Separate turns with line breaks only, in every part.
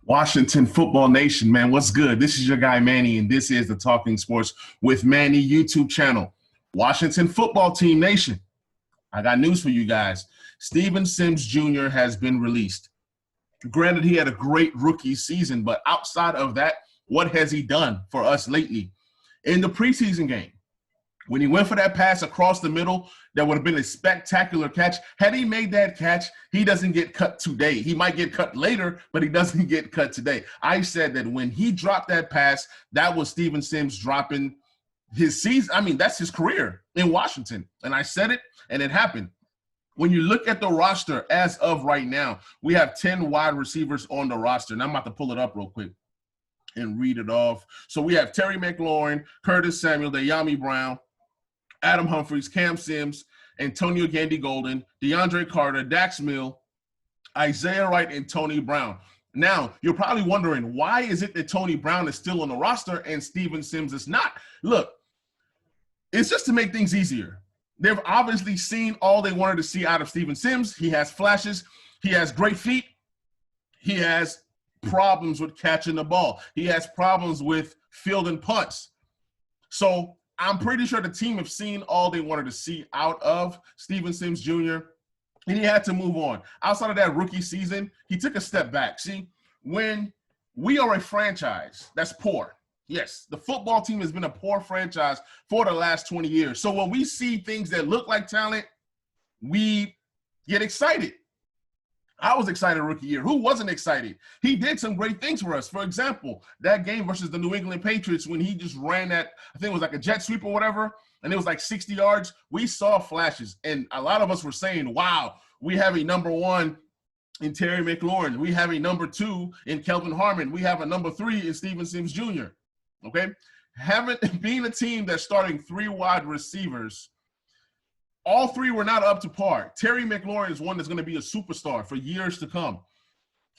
Washington Football Nation, man, what's good? This is your guy Manny, and this is the Talking Sports with Manny YouTube channel. Washington Football Team Nation, I got news for you guys. Steven Sims Jr. has been released. Granted, he had a great rookie season, but outside of that, what has he done for us lately? In the preseason game, when he went for that pass across the middle, that would have been a spectacular catch. Had he made that catch, he doesn't get cut today. He might get cut later, but he doesn't get cut today. I said that when he dropped that pass, that was Steven Sims dropping his season. I mean, that's his career in Washington. And I said it, and it happened. When you look at the roster as of right now, we have 10 wide receivers on the roster. And I'm about to pull it up real quick and read it off. So we have Terry McLaurin, Curtis Samuel, Dyami Brown, Adam Humphries, Cam Sims, Antonio Gandy-Golden, DeAndre Carter, Dax Milne, Isaiah Wright, and Tony Brown. Now, you're probably wondering, why is it that Tony Brown is still on the roster and Steven Sims is not? Look, it's just to make things easier. They've obviously seen all they wanted to see out of Steven Sims. He has flashes. He has great feet. He has problems with catching the ball. He has problems with fielding punts. So I'm pretty sure the team have seen all they wanted to see out of Steven Sims Jr., and he had to move on. Outside of that rookie season, he took a step back. See, when we are a franchise that's poor, yes, the football team has been a poor franchise for the last 20 years. So when we see things that look like talent, we get excited. I was excited rookie year. Who wasn't excited? He did some great things for us. For example, that game versus the New England Patriots when he just ran that, I think it was like a jet sweep or whatever, and it was like 60 yards. We saw flashes, and a lot of us were saying, wow, we have a number one in Terry McLaurin. We have a number two in Kelvin Harmon. We have a number three in Steven Sims Jr., okay? Being a team that's starting 3 wide receivers, all 3 were not up to par. Terry McLaurin is one that's going to be a superstar for years to come.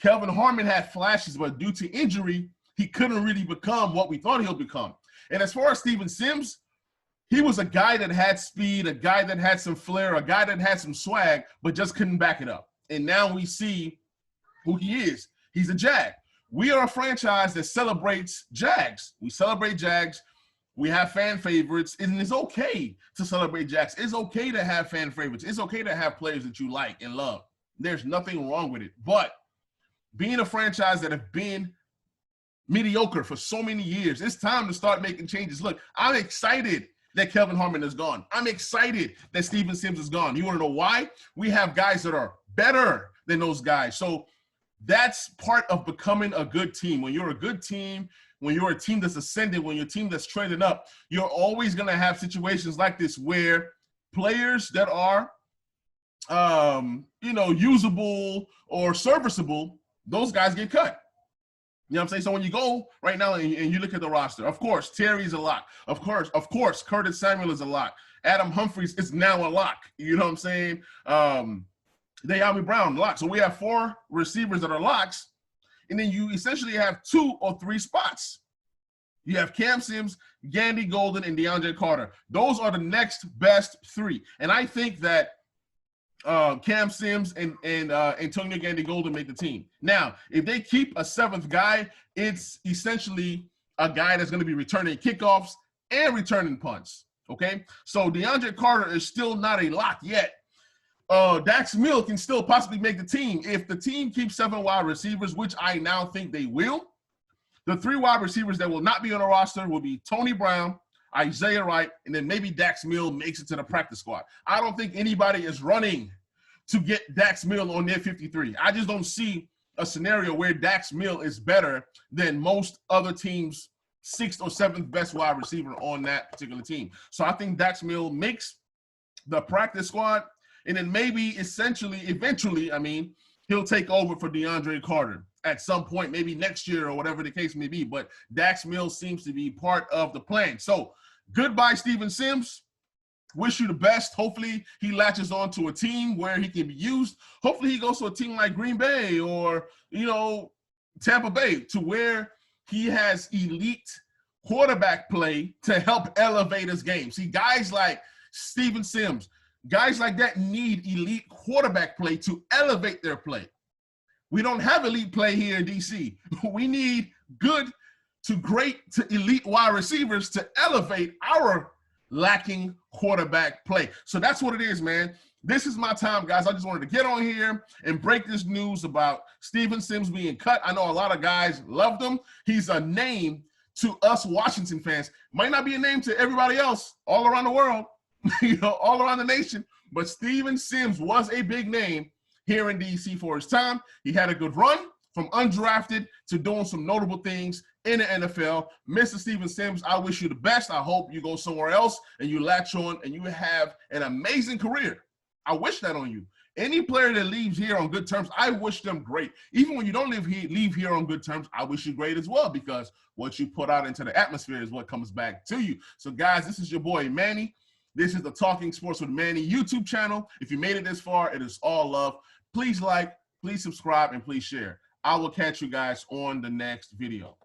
Kelvin Harmon had flashes, but due to injury, he couldn't really become what we thought he'll become. And as far as Steven Sims, he was a guy that had speed, a guy that had some flair, a guy that had some swag, but just couldn't back it up. And now we see who he is. He's a Jag. We are a franchise that celebrates Jags. We celebrate Jags. We have fan favorites, and it's okay to celebrate Jags. It's okay to have fan favorites. It's okay to have players that you like and love. There's nothing wrong with it. But being a franchise that have been mediocre for so many years, it's time to start making changes. Look, I'm excited that Kelvin Harmon is gone. I'm excited that Steven Sims is gone. You want to know why? We have guys that are better than those guys. So that's part of becoming a good team. When you're a good team, when you're a team that's ascending, when you're a team that's trending up, you're always going to have situations like this where players that are, usable or serviceable, those guys get cut. You know what I'm saying? So when you go right now and you look at the roster, of course, Terry's a lock. Of course, Curtis Samuel is a lock. Adam Humphries is now a lock. You know what I'm saying? Dyami Brown, lock. So we have 4 receivers that are locks. And then you essentially have 2 or 3 spots. You have Cam Sims, Gandy-Golden, and DeAndre Carter. Those are the next best 3. And I think that Cam Sims and Antonio Gandy-Golden make the team. Now, if they keep a 7th guy, it's essentially a guy that's going to be returning kickoffs and returning punts, okay? So DeAndre Carter is still not a lock yet. Dax Milne can still possibly make the team. If the team keeps 7 wide receivers, which I now think they will, the 3 wide receivers that will not be on the roster will be Tony Brown, Isaiah Wright, and then maybe Dax Milne makes it to the practice squad. I don't think anybody is running to get Dax Milne on their 53. I just don't see a scenario where Dax Milne is better than most other teams' 6th or 7th best wide receiver on that particular team. So I think Dax Milne makes the practice squad, and then maybe eventually, he'll take over for DeAndre Carter at some point, maybe next year or whatever the case may be. But Dax Milne seems to be part of the plan. So goodbye, Steven Sims. Wish you the best. Hopefully he latches on to a team where he can be used. Hopefully he goes to a team like Green Bay or, Tampa Bay, to where he has elite quarterback play to help elevate his game. See, guys like Steven Sims, guys like that need elite quarterback play to elevate their play. We don't have elite play here in DC. We need good to great to elite wide receivers to elevate our lacking quarterback play. So that's what it is, man. This is my time, guys. I just wanted to get on here and break this news about Steven Sims being cut. I know a lot of guys loved him. He's a name to us Washington fans. Might not be a name to everybody else all around the world, all around the nation. But Steven Sims was a big name here in DC for his time. He had a good run from undrafted to doing some notable things in the NFL. Mr. Steven Sims, I wish you the best. I hope you go somewhere else and you latch on and you have an amazing career. I wish that on you. Any player that leaves here on good terms, I wish them great. Even when you don't leave here on good terms, I wish you great as well, because what you put out into the atmosphere is what comes back to you. So, guys, this is your boy, Manny. This is the Talking Sports with Manny YouTube channel. If you made it this far, it is all love. Please like, please subscribe, and please share. I will catch you guys on the next video.